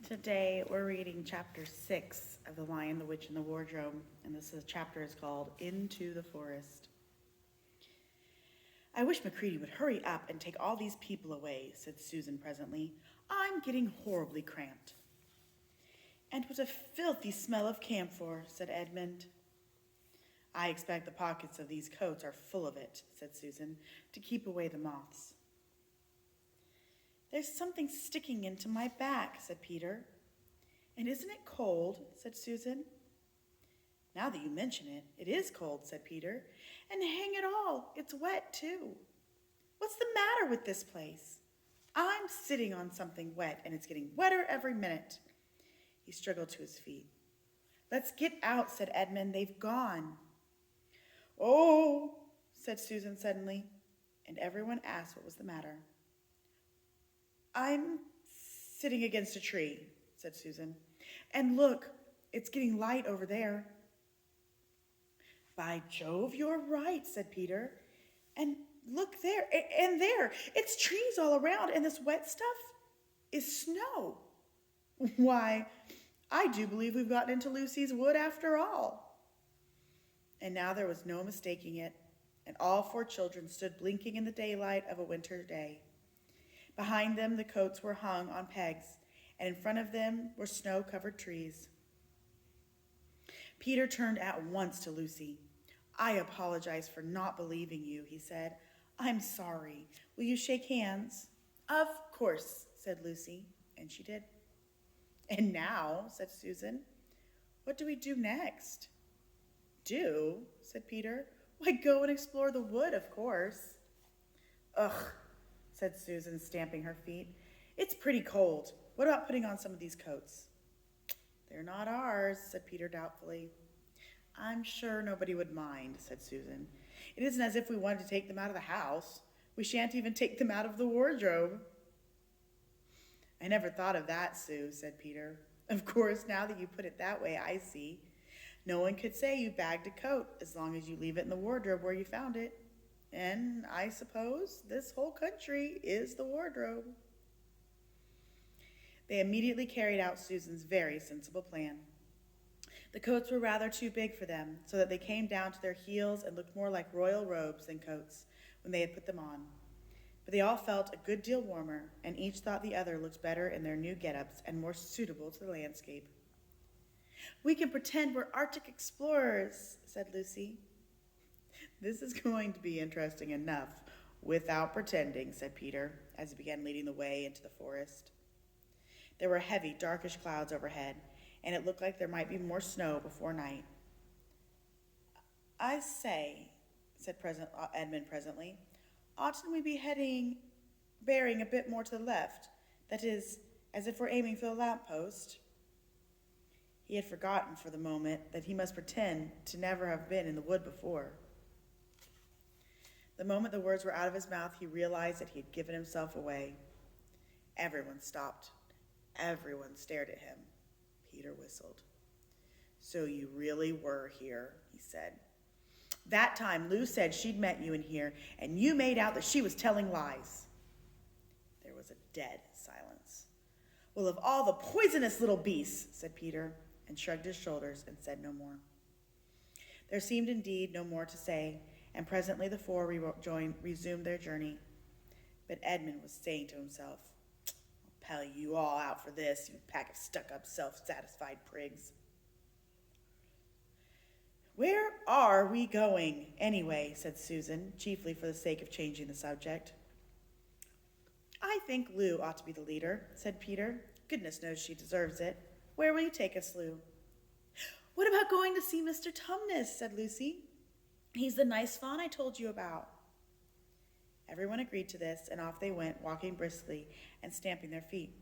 Today we're reading chapter 6 of The Lion, the Witch, and the Wardrobe, and chapter is called Into the Forest. "I wish Macready would hurry up and take all these people away," said Susan presently. "I'm getting horribly cramped." "And what a filthy smell of camphor," said Edmund. "I expect the pockets of these coats are full of it," said Susan, "to keep away the moths." "There's something sticking into my back," said Peter. "And isn't it cold?" said Susan. "Now that you mention it, it is cold," said Peter. "And hang it all, it's wet too. What's the matter with this place? I'm sitting on something wet, and it's getting wetter every minute." He struggled to his feet. "Let's get out," said Edmund. "They've gone." "Oh," said Susan suddenly, and everyone asked what was the matter. "I'm sitting against a tree," said Susan. "And look, it's getting light over there." "By Jove, you're right," said Peter. "And look there, and there. It's trees all around, and this wet stuff is snow. Why, I do believe we've gotten into Lucy's wood after all." And now there was no mistaking it, and all four children stood blinking in the daylight of a winter day. Behind them the coats were hung on pegs, and in front of them were snow-covered trees. Peter turned at once to Lucy. "I apologize for not believing you," he said. "I'm sorry. Will you shake hands?" "Of course," said Lucy, and she did. "And now," said Susan, "what do we do next?" "Do?" said Peter. "Why, go and explore the wood, of course." "Ugh," said Susan, stamping her feet. "It's pretty cold. What about putting on some of these coats?" "They're not ours," said Peter doubtfully. "I'm sure nobody would mind," said Susan. "It isn't as if we wanted to take them out of the house. We shan't even take them out of the wardrobe." "I never thought of that, Sue," said Peter. "Of course, now that you put it that way, I see. No one could say you bagged a coat as long as you leave it in the wardrobe where you found it. And I suppose this whole country is the wardrobe." They immediately carried out Susan's very sensible plan. The coats were rather too big for them, so that they came down to their heels and looked more like royal robes than coats when they had put them on. But they all felt a good deal warmer, and each thought the other looked better in their new get-ups and more suitable to the landscape. "We can pretend we're Arctic explorers," said Lucy. "This is going to be interesting enough, without pretending," said Peter, as he began leading the way into the forest. There were heavy, darkish clouds overhead, and it looked like there might be more snow before night. "I say," said Edmund presently, "oughtn't we be bearing a bit more to the left? That is, as if we're aiming for the lamppost?" He had forgotten for the moment that he must pretend to never have been in the wood before. The moment the words were out of his mouth, he realized that he had given himself away. Everyone stopped. Everyone stared at him. Peter whistled. "So you really were here," he said. "That time Lou said she'd met you in here, and you made out that she was telling lies." There was a dead silence. "Well, of all the poisonous little beasts," said Peter, and shrugged his shoulders and said no more. There seemed indeed no more to say, and presently the four resumed their journey. But Edmund was saying to himself, "I'll pell you all out for this, you pack of stuck-up, self-satisfied prigs." "Where are we going, anyway?" said Susan, chiefly for the sake of changing the subject. "I think Lou ought to be the leader," said Peter. "Goodness knows she deserves it. Where will you take us, Lou?" "What about going to see Mr. Tumnus?" said Lucy. "He's the nice fawn I told you about." Everyone agreed to this, and off they went, walking briskly and stamping their feet.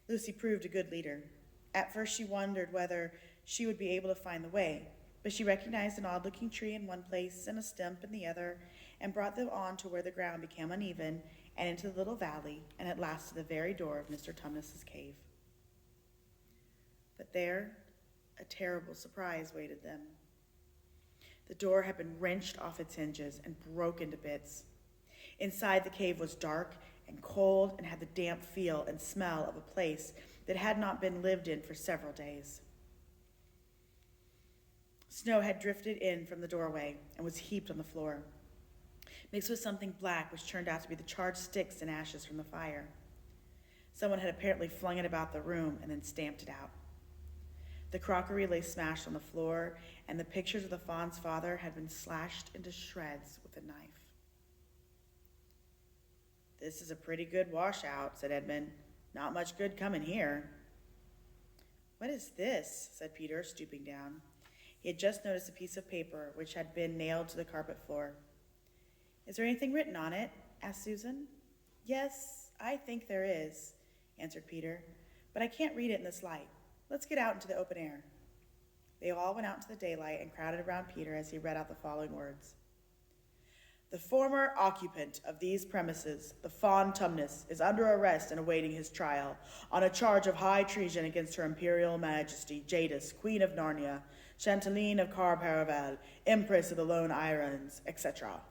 Lucy proved a good leader. At first she wondered whether she would be able to find the way, but she recognized an odd-looking tree in one place and a stump in the other, and brought them on to where the ground became uneven, and into the little valley, and at last to the very door of Mr. Tumnus's cave. But there, a terrible surprise waited them. The door had been wrenched off its hinges and broken to bits. Inside, the cave was dark and cold and had the damp feel and smell of a place that had not been lived in for several days. Snow had drifted in from the doorway and was heaped on the floor, mixed with something black which turned out to be the charred sticks and ashes from the fire. Someone had apparently flung it about the room and then stamped it out. The crockery lay smashed on the floor, and the pictures of the fawn's father had been slashed into shreds with a knife. "This is a pretty good washout," said Edmund. "Not much good coming here." "What is this?" said Peter, stooping down. He had just noticed a piece of paper which had been nailed to the carpet floor. "Is there anything written on it?" asked Susan. "Yes, I think there is," answered Peter, "but I can't read it in this light. Let's get out into the open air." They all went out into the daylight and crowded around Peter as he read out the following words. "The former occupant of these premises, the Fawn Tumnus, is under arrest and awaiting his trial on a charge of high treason against Her Imperial Majesty Jadis, Queen of Narnia, Chanteline of Car-Paravel, Empress of the Lone Islands, etc.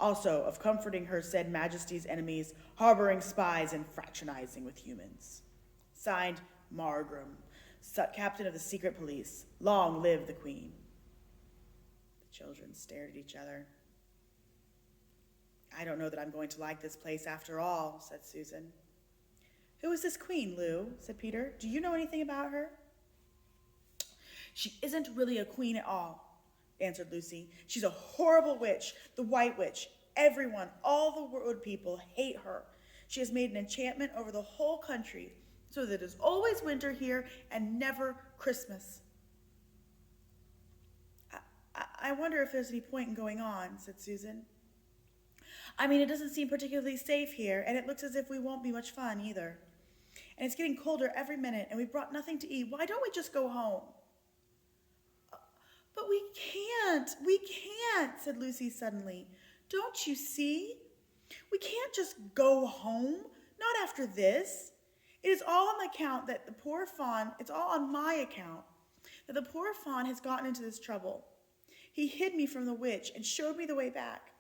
Also of comforting her said Majesty's enemies, harboring spies, and fraternizing with humans. Signed, Margram, Captain of the Secret Police. Long live the Queen." The children stared at each other. "I don't know that I'm going to like this place after all," said Susan. "Who is this Queen, Lou?" said Peter. "Do you know anything about her?" "She isn't really a queen at all," answered Lucy. "She's a horrible witch, the White Witch. Everyone, all the wood people, hate her. She has made an enchantment over the whole country, so that it is always winter here and never Christmas." I wonder if there's any point in going on," said Susan. "I mean, it doesn't seem particularly safe here, and it looks as if we won't be much fun either. And it's getting colder every minute, and we've brought nothing to eat. Why don't we just go home?" "But we can't," said Lucy suddenly. "Don't you see? We can't just go home, not after this. It is all on the account that the poor fawn, it's all on my account, that the poor fawn has gotten into this trouble. He hid me from the witch and showed me the way back.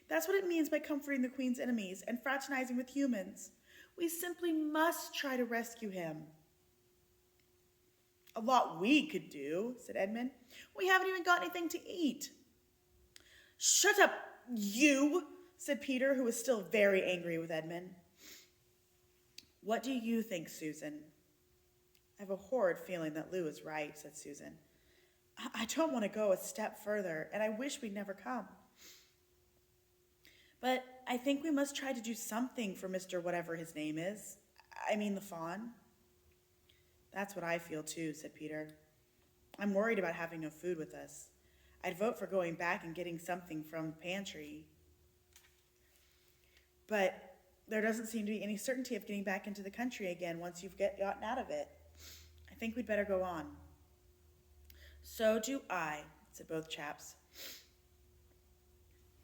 That's what it means by comforting the Queen's enemies and fraternizing with humans. We simply must try to rescue him." "A lot we could do," said Edmund. "We haven't even got anything to eat." "Shut up, you," said Peter, who was still very angry with Edmund. "What do you think, Susan?" "I have a horrid feeling that Lou is right," said Susan. "I don't want to go a step further, and I wish we'd never come. But I think we must try to do something for Mr. whatever his name is. I mean the fawn." "That's what I feel too," said Peter. "I'm worried about having no food with us. I'd vote for going back and getting something from the pantry. But there doesn't seem to be any certainty of getting back into the country again once you've gotten out of it. I think we'd better go on." "So do I," said both chaps.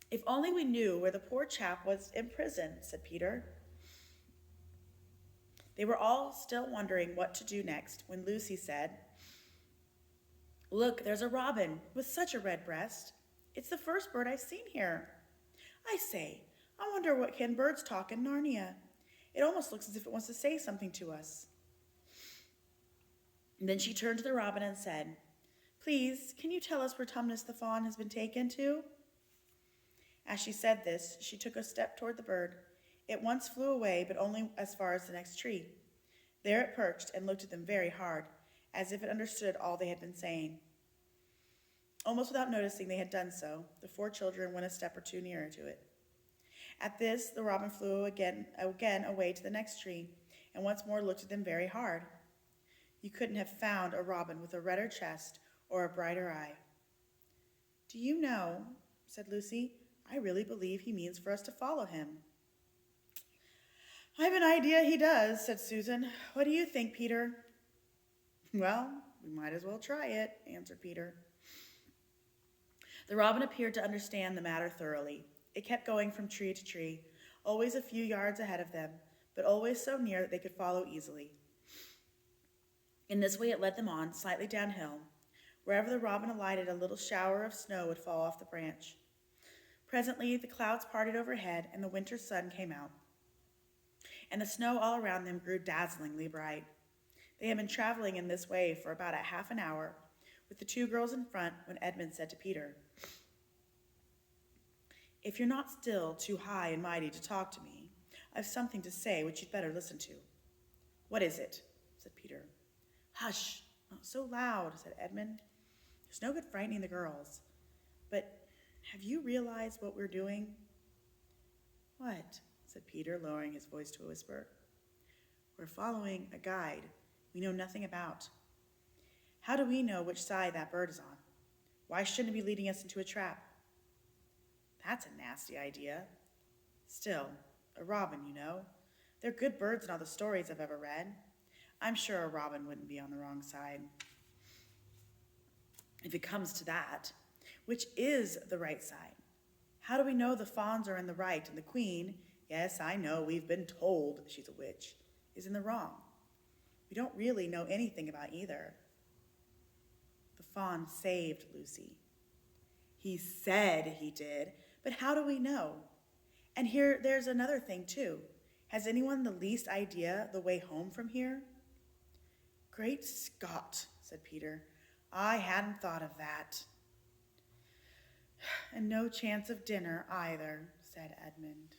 "If only we knew where the poor chap was in prison," said Peter. They were all still wondering what to do next when Lucy said, "Look, there's a robin with such a red breast. It's the first bird I've seen here. I say, I wonder what can birds talk in Narnia. It almost looks as if it wants to say something to us." And then she turned to the robin and said, "Please, can you tell us where Tumnus the fawn has been taken to?" As she said this, she took a step toward the bird. It once flew away, but only as far as the next tree. There it perched and looked at them very hard, as if it understood all they had been saying. Almost without noticing they had done so, the four children went a step or two nearer to it. At this, the robin flew again away to the next tree, and once more looked at them very hard. You couldn't have found a robin with a redder chest or a brighter eye. "Do you know," said Lucy, "I really believe he means for us to follow him." "I've an idea he does," said Susan. "What do you think, Peter?" "Well, we might as well try it," answered Peter. The robin appeared to understand the matter thoroughly. It kept going from tree to tree, always a few yards ahead of them, but always so near that they could follow easily. In this way it led them on, slightly downhill. Wherever the robin alighted, a little shower of snow would fall off the branch. Presently the clouds parted overhead, and the winter sun came out. and the snow all around them grew dazzlingly bright. They had been traveling in this way for about a half an hour, with the two girls in front, when Edmund said to Peter, "If you're not still too high and mighty to talk to me, I've something to say which you'd better listen to." "What is it?" said Peter. "Hush, not so loud," said Edmund. "There's no good frightening the girls. But have you realized what we're doing?" "What?" said Peter, lowering his voice to a whisper. "We're following a guide we know nothing about. How do we know which side that bird is on? Why shouldn't it be leading us into a trap?" "That's a nasty idea. Still, a robin, you know. They're good birds in all the stories I've ever read. I'm sure a robin wouldn't be on the wrong side. If it comes to that, which is the right side? How do we know the fawns are in the right and the queen, yes, I know, we've been told she's a witch, is in the wrong? We don't really know anything about either." "The fawn saved Lucy." "He said he did, but how do we know? And there's another thing, too. Has anyone the least idea the way home from here?" "Great Scott," said Peter. "I hadn't thought of that." "And no chance of dinner either," said Edmund.